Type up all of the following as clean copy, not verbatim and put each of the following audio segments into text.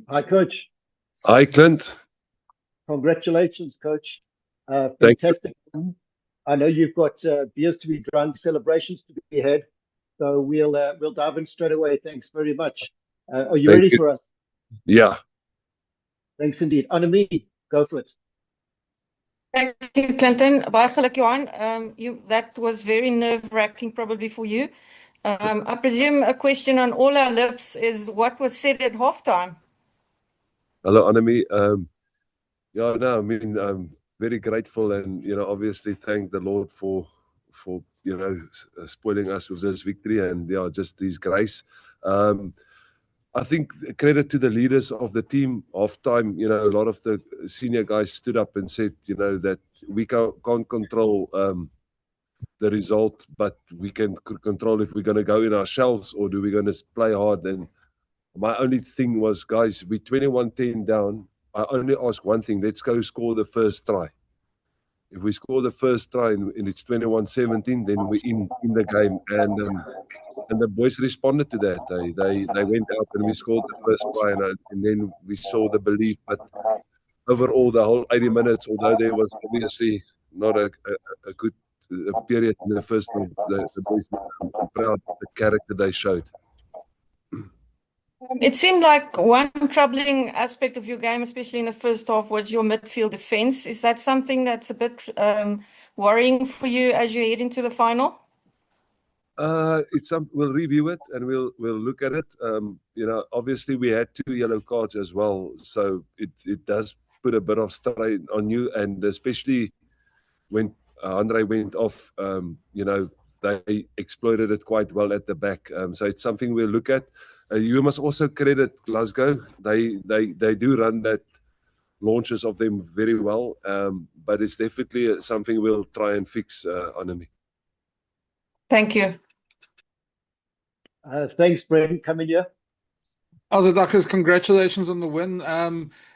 Hi, Coach. Hi, Clint. Congratulations, Coach. Thank you. Fantastic. I know you've got beers to be drunk, celebrations to be had. So we'll dive in straight away. Thanks very much. Are you Thank ready you. for us? Yeah. Thanks indeed. Annemie, go for it. Thank you, Clinton. Baie geluk, Johan. That was very nerve-wracking probably for you. I presume a question on all our lips is what was said at halftime? Hello, Annemie. Yeah, no, I mean, I'm very grateful and, obviously thank the Lord for spoiling us with this victory and, just His grace. I think credit to the leaders of the team. Halftime, a lot of the senior guys stood up and said, that we can't control the result, but we can control if we're going to go in our shells or do we going to play hard. And my only thing was, guys, we're 21-10 down. I only ask one thing: let's go score the first try. If we score the first try and it's 21-17, then we're in the game. And the boys responded to that. They went out and we scored the first try, and then we saw the belief. But overall, the whole 80 minutes, although there was obviously not a good period in the first half, the boys were proud of the character they showed. It seemed like one troubling aspect of your game, especially in the first half, was your midfield defense. Is that something that's a bit worrying for you as you head into the final? We'll review it and we'll look at it. Obviously we had 2 yellow cards as well, so it does put a bit of strain on you, and especially when Andre went off, they exploited it quite well at the back. So it's something we'll look at. You must also credit Glasgow. They do run that launches of them very well, but it's definitely something we'll try and fix, Annemie. Thank you. Thanks, Brendan. Come in here. Azadakis, congratulations on the win.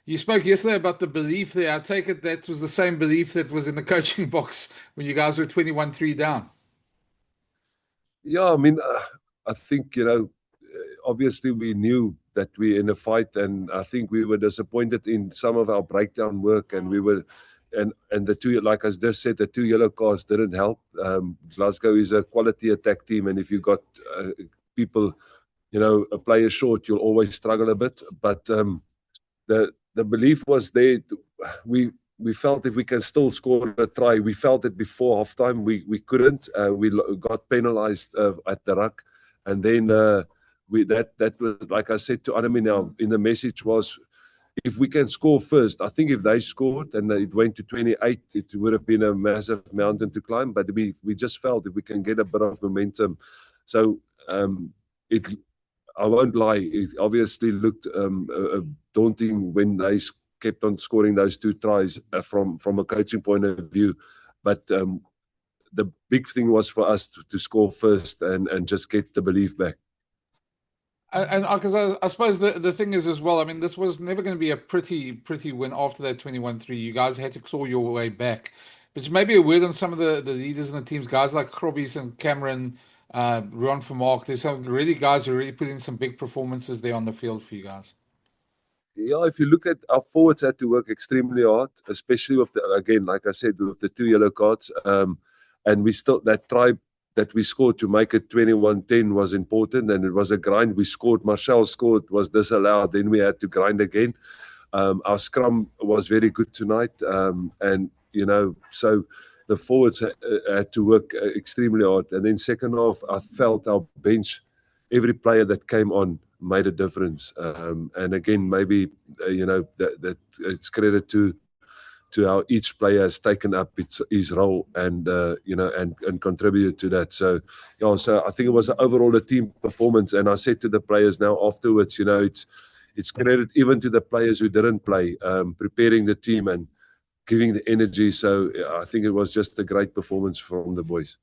You spoke yesterday about the belief there. I take it that was the same belief that was in the coaching box when you guys were 21-3 down. Yeah, I mean, I think, obviously we knew that we're in a fight, and I think we were disappointed in some of our breakdown work, and the 2, like I just said, the 2 yellow cards didn't help. Glasgow is a quality attack team, and if you got people, a player short, you'll always struggle a bit. But the belief was there. We felt if we can still score a try. We felt it before halftime. We couldn't. We got penalized at the ruck, and then that was, like I said to Annemie now in the message, was if we can score first. I think if they scored and it went to 28, it would have been a massive mountain to climb. But we just felt if we can get a bit of momentum. So I won't lie, it obviously looked daunting when they kept on scoring those 2 tries from a coaching point of view. But the big thing was for us to score first and just get the belief back. And because I suppose the thing is as well, I mean, this was never going to be a pretty win after that 21-3. You guys had to claw your way back. But maybe a word on some of the leaders in the teams, guys like Grobbies and Cameron, Ruan Vermaak. There's some really guys who really put in some big performances there on the field for you guys. Yeah, if you look at our forwards, had to work extremely hard, especially with again, like I said, with the 2 yellow cards. And we still, that try that we scored to make it 21-10 was important, and it was a grind. We scored, Marshall scored, was disallowed, then we had to grind again. Our scrum was very good tonight, and so the forwards had to work extremely hard. And then second half, I felt our bench, every player that came on made a difference. And again, maybe that it's credit to how each player has taken up his role and contributed to that. So so I think it was overall a team performance. And I said to the players now afterwards, it's credit even to the players who didn't play, preparing the team and giving the energy. So I think it was just a great performance from the boys.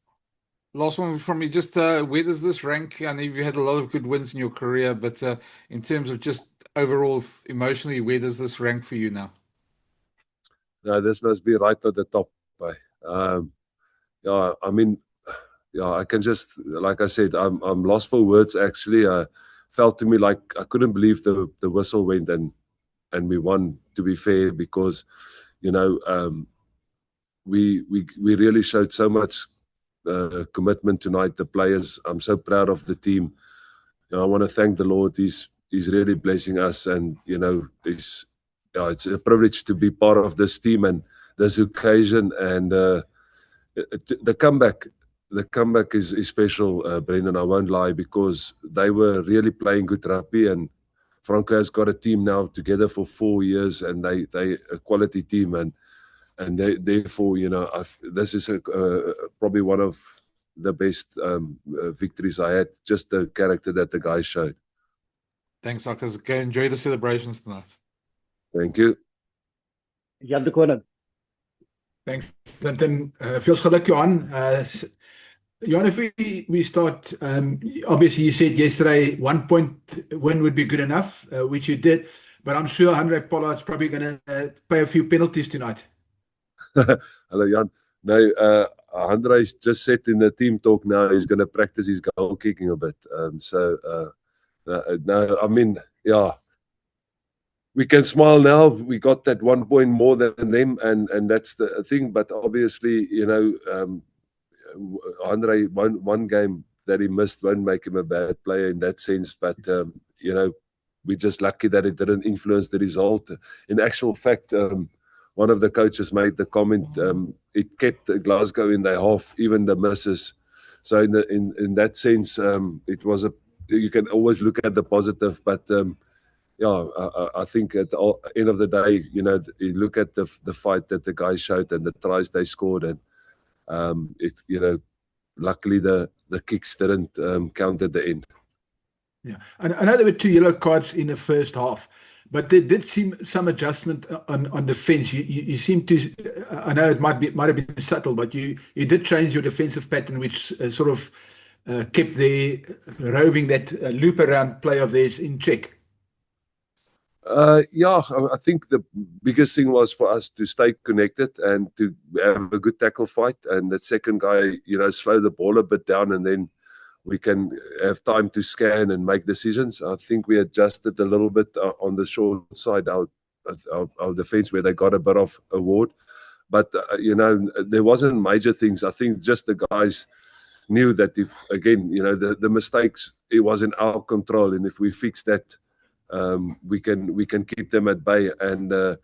Last one from me, just where does this rank? I know you've had a lot of good wins in your career, but in terms of just overall emotionally, where does this rank for you now? No, this must be right at the top. I mean, I can just, like I said, I'm lost for words actually. felt to me like I couldn't believe the whistle went and we won, to be fair, because, you know, we really showed so much commitment tonight, the players. I'm so proud of the team. You know, I want to thank the Lord. He's really blessing us, and, you know, it's a privilege to be part of this team and this occasion. And the comeback is special, Brendan, I won't lie, because they were really playing good rugby, and Franco has got a team now together for 4 years, and they a quality team, and therefore, you know, this is probably one of the best victories I had, just the character that the guys showed. Thanks, Akas. Okay, enjoy the celebrations tonight. Thank you. Jan de Koning. Thanks, Clinton. Feels geluk, Johan. Johan, if we start, obviously you said yesterday 1 point win would be good enough, which you did, but I'm sure Andre Pollard's probably going to pay a few penalties tonight. Hello, Jan. No, Andre's just said in the team talk now he's going to practice his goal kicking a bit. No, I mean, yeah, we can smile now. We got that 1 point more than them, and that's the thing. But obviously, you know, Andre, one game that he missed won't make him a bad player in that sense. But you know, we're just lucky that it didn't influence the result. In actual fact, one of the coaches made the comment, it kept Glasgow in their half, even the misses. So in that sense, it was you can always look at the positive, but yeah, I think at the end of the day, you know, you look at the fight that the guys showed and the tries they scored, and you know, luckily the kicks didn't count at the end. Yeah, and I know there were 2 yellow cards in the first half, but there did seem some adjustment on defense. You seem to, I know it might have been subtle, but you did change your defensive pattern, which sort of kept the roving, that loop around play of theirs in check. Yeah, I think the biggest thing was for us to stay connected and to have a good tackle fight, and the second guy, you know, slow the ball a bit down, and then we can have time to scan and make decisions. I think we adjusted a little bit on the short side, our defense, where they got a bit of award. But, you know, there wasn't major things. I think just the guys knew that if, again, you know, the mistakes, it was in our control. And if we fix that, we can keep them at bay. And the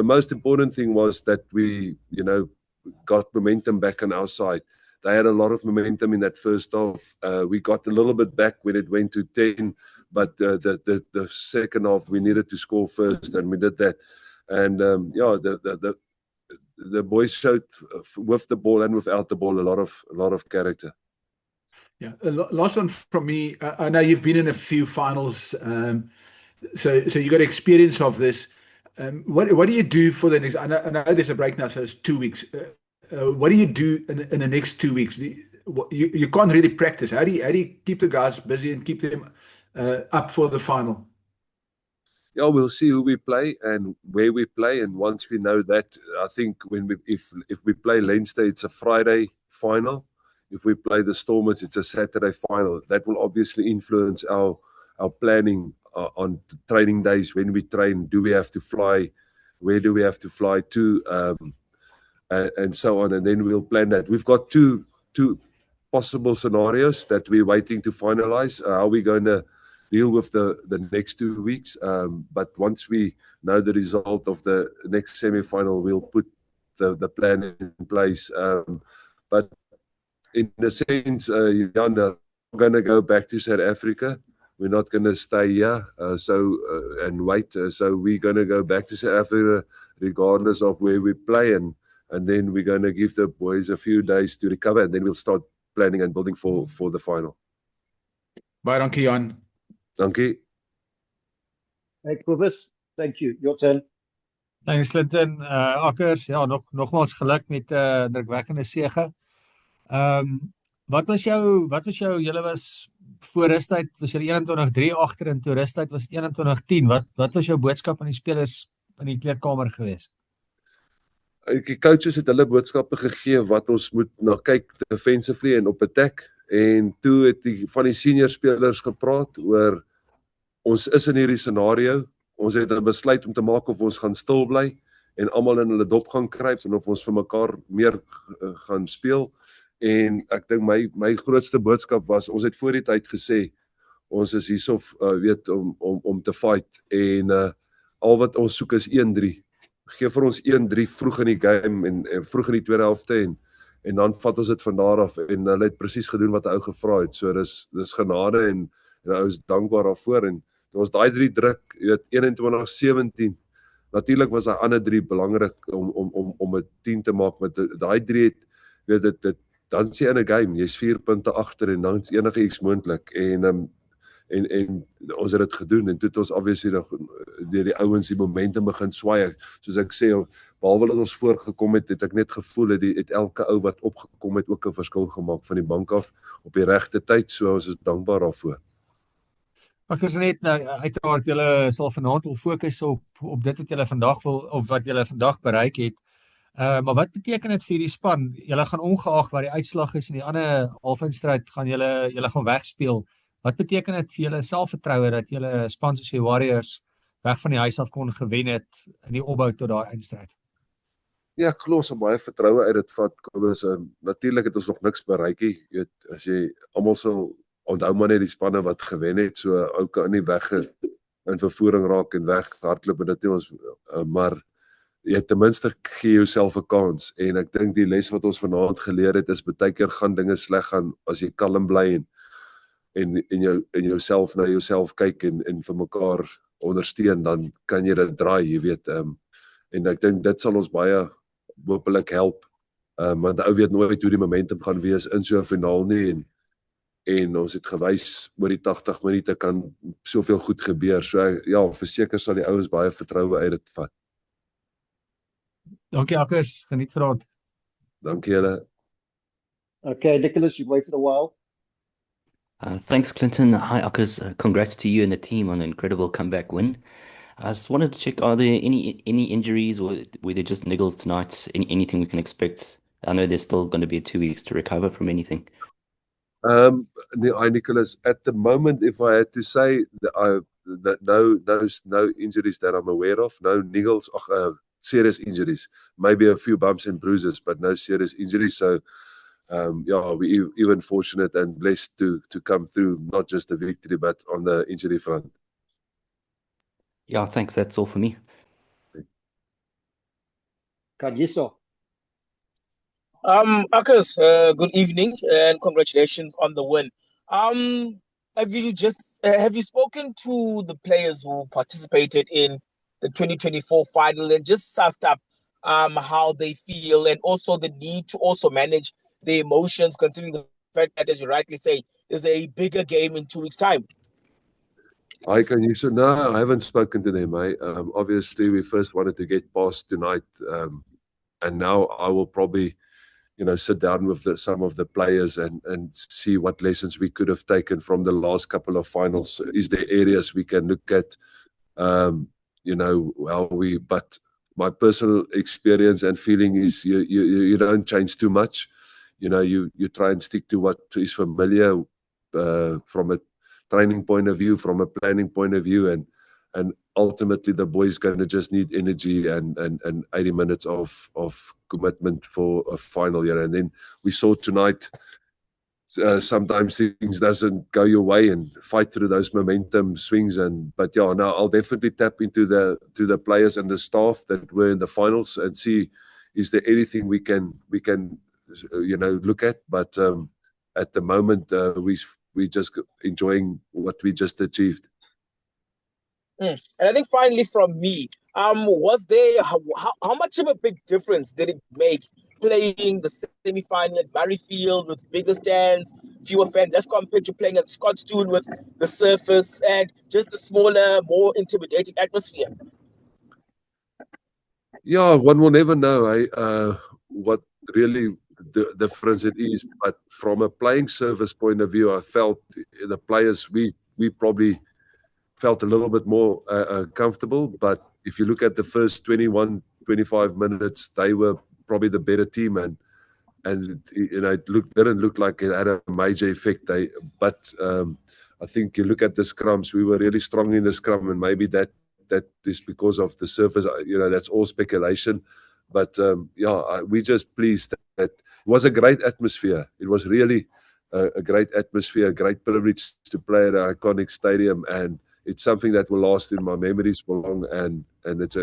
most important thing was that we, you know, got momentum back on our side. They had a lot of momentum in that first half. We got a little bit back when it went to 10, but the second half we needed to score first, and we did that. And yeah, the boys showed with the ball and without the ball a lot of character. Yeah, last one from me. I know you've been in a few finals, so you got experience of this. What do you do for the next? I know there's a break now, so it's 2 weeks. What do you do in the next 2 weeks? You can't really practice. How do you keep the guys busy and keep them up for the final? Yeah, we'll see who we play and where we play, and once we know that, I think if we play Leinster, it's a Friday final. If we play the Stormers, it's a Saturday final. That will obviously influence our planning on training days. When we train, do we have to fly? Where do we have to fly to? And so on, and then we'll plan that. We've got two possible scenarios that we're waiting to finalize. How are we going to deal with the next 2 weeks? But once we know the result of the next semi-final, we'll put the plan in place. But in a sense, Jan, we're going to go back to South Africa. We're not going to stay here and wait. So we're going to go back to South Africa regardless of where we play, and then we're going to give the boys a few days to recover, and then we'll start planning and building for the final. Baie dankie, Jan. Dankie. Hey, Kobus, thank you. Your turn. Thanks, Clinton. Akkers, ja, nogmaals geluk met indrukwekkende sege. Wat was jou, julle was voor rustyd, was julle 21-3 agter, en toe rustyd was 21-10. Wat was jou boodskap aan die spelers in die kleedkamer geweest? Die coaches het hulle boodskappe gegee wat ons moet na kyk defensively en op attack, en toe het van die senior spelers gepraat oor ons is in hierdie scenario. Ons het 'n besluit om te maak of ons gaan stil bly en almal in hulle dop gaan kruip en of ons vir mekaar meer gaan speel. En ek dink my grootste boodskap was, ons het voor die tyd gesê, ons is hierso weet om te fight en al wat ons soek is 1-3. Gee vir ons 1-3 vroeg in die game en vroeg in die tweede helfte en dan vat ons dit van daar af en hulle het presies gedoen wat hy ou gevra het. So dis genade en ou is dankbaar daarvoor en toe ons daai 3 druk, weet 21-17. Natuurlik was daai ander 3 belangrik om 'n 10 te maak met daai 3 het weet dit dan sê in 'n game jy's 4 punte agter en dan is enige iets moontlik en ons het dit gedoen en toe het ons obviously deur die ouens die momentum begin swaai. Soos ek sê, behalwe dat ons voorgekom het ek net gevoel het elke ou wat opgekom het ook 'n verskil gemaak van die bank af op die regte tyd, so ons is dankbaar daarvoor. Ek is net nou uiteraard julle sal vanaand wil fokus op dit wat julle vandag wil of wat julle vandag bereik het. Maar wat beteken dit vir die span? Julle gaan ongeag wat die uitslag is en die ander halfeindstryd gaan julle gaan wegspeel. Wat beteken dit vir julle selfvertroue dat julle span soos die Warriors weg van die huis af kon gewen het in die opbou tot daai eindstryd? Ja, ek glo ons het baie vertroue uit dit vat. Kobus, natuurlik het ons nog niks bereik nie. Jy weet, as jy almal sal onthou maar net die spanne wat gewen het, so ou kan nie weg in vervoering raak en weg hardloop en dit nie ons maar jy ten minste gee jouself 'n kans en ek dink die les wat ons vanaand geleer het is baie keer gaan dinge sleg gaan as jy kalm bly en jouself na jouself kyk en vir mekaar ondersteun, dan kan jy dit draai, jy weet. En ek dink dit sal ons baie hopelik help. Want ou weet nooit hoe die momentum gaan wees in so 'n finaal nie en ons het gewys oor die 80 minute kan soveel goed gebeur. So ja, verseker sal die ouens baie vertroue uit dit vat. Dankie Akkers, geniet vanaand. Dankie julle. Okay, Nicholas, you've waited a while. Thanks, Clinton. Hi, Akkers. Congrats to you and the team on an incredible comeback win. I just wanted to check, are there any injuries or were there just niggles tonight? Anything we can expect? I know there's still going to be 2 weeks to recover from anything. Nicholas, at the moment, if I had to say that no injuries that I'm aware of, no niggles, serious injuries, maybe a few bumps and bruises, but no serious injuries. So, we're even fortunate and blessed to come through not just the victory, but on the injury front. Yeah, thanks. That's all for me. Kagiso. Akkers, good evening and congratulations on the win. Have you spoken to the players who participated in the 2024 final and just sussed up how they feel and also the need to also manage the emotions, considering the fact that, as you rightly say, there's a bigger game in 2 weeks' time? No, I haven't spoken to them. Obviously, we first wanted to get past tonight, and now I will probably, sit down with some of the players and see what lessons we could have taken from the last couple of finals. Is there areas we can look at? But my personal experience and feeling is you don't change too much. You try and stick to what is familiar from a training point of view, from a planning point of view, and ultimately the boys going to just need energy and 80 minutes of commitment for a final year. And then we saw tonight, sometimes things doesn't go your way and fight through those momentum swings. But now I'll definitely tap into the players and the staff that were in the finals and see, is there anything we can look at. But at the moment, we just enjoying what we just achieved. And I think finally from me, was there how much of a big difference did it make playing the semi-final at Murrayfield with bigger stands, fewer fans, as compared to playing at Scotstoun with the surface and just the smaller, more intimidating atmosphere? Yeah, one will never know what really the difference it is, but from a playing service point of view, I felt the players, we probably felt a little bit more comfortable. But if you look at the first 21, 25 minutes, they were probably the better team, and it didn't look like it had a major effect. But I think you look at the scrums, we were really strong in the scrum, and maybe that is because of the surface. That's all speculation. But we're just pleased that it was a great atmosphere. It was really a great atmosphere, a great privilege to play at an iconic stadium, and it's something that will last in my memories for long. And it's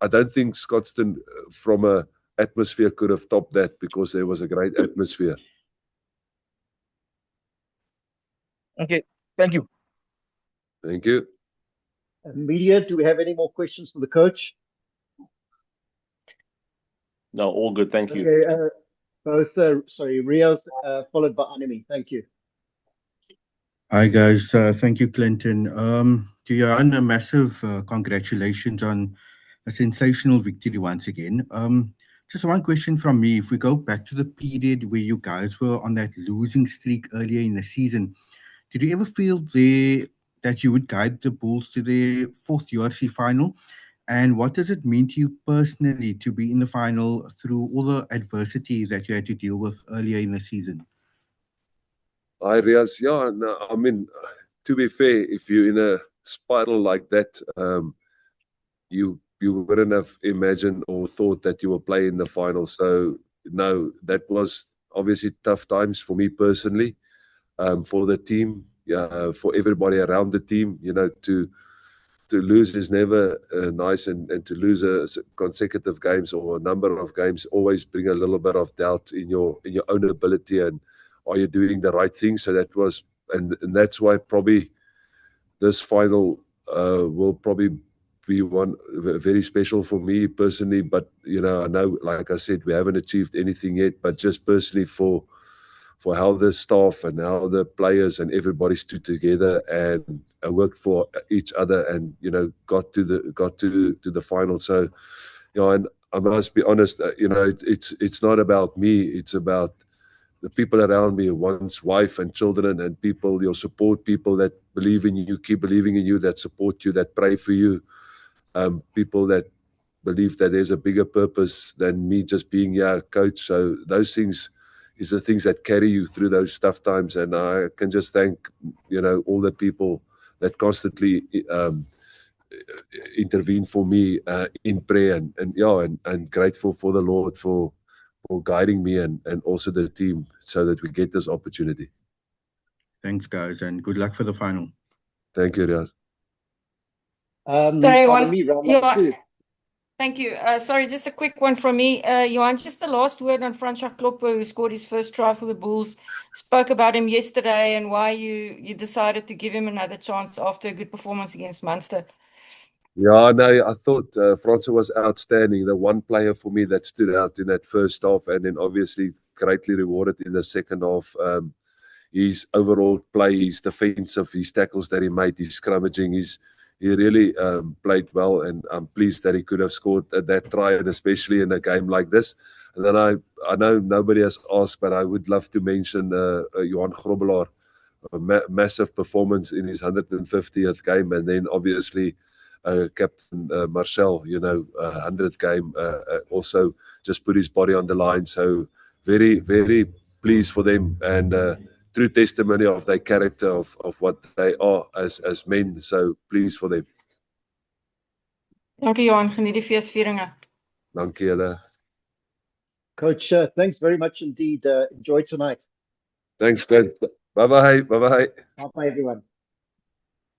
I don't think Scotstoun from a atmosphere could have topped that, because there was a great atmosphere. Okay, thank you. Thank you. Media, do we have any more questions for the coach? No, all good. Thank you. Okay, Riaz, followed by Anime. Thank you. Hi guys, thank you, Clinton. To Johan, a massive congratulations on a sensational victory once again. Just one question from me. If we go back to the period where you guys were on that losing streak earlier in the season, did you ever feel that you would guide the Bulls to their 4th URC final? And what does it mean to you personally to be in the final through all the adversity that you had to deal with earlier in the season? Hi, Riaz. Yeah, no, I mean, to be fair, if you're in a spiral like that, you wouldn't have imagined or thought that you will play in the final. So, no, that was obviously tough times for me personally, for the team, for everybody around the team. To lose is never nice, and to lose consecutive games or a number of games always bring a little bit of doubt in your own ability, and are you doing the right thing? So that was, and that's why probably this final will probably be one very special for me personally. But I know, like I said, we haven't achieved anything yet, but just personally for how the staff and how the players and everybody stood together and worked for each other, and got to the final. So and I must be honest, it's not about me, it's about the people around me, one's wife and children, and people, your support, people that believe in you, keep believing in you, that support you, that pray for you, people that believe that there's a bigger purpose than me just being a coach. So those things is the things that carry you through those tough times. And I can just thank, all the people that constantly intervene for me in prayer, and grateful for the Lord for guiding me and also the team so that we get this opportunity. Thanks, guys, and good luck for the final. Thank you, Riaz. Sorry, Anime, round number 2. Thank you. Sorry, just a quick one from me. Johan, just the last word on Francois Klopper, who scored his first try for the Bulls. Spoke about him yesterday and why you decided to give him another chance after a good performance against Munster. Yeah, no, I thought Francois was outstanding. The one player for me that stood out in that first half, and then obviously greatly rewarded in the second half. His overall play, his defensive, his tackles that he made, his scrummaging, he really played well, and I'm pleased that he could have scored that try, and especially in a game like this. And then I know nobody has asked, but I would love to mention Johan Grobbelaar, a massive performance in his 150th game, and then obviously Captain Marcel, 100th game, also just put his body on the line. So very, very pleased for them, and true testimony of their character, of what they are as men. So pleased for them. Dankie Johan, geniet die feesvieringe. Dankie julle. Coach, thanks very much indeed. Enjoy tonight. Thanks, Clint. Bye-bye. Bye-bye. Bye-bye, everyone.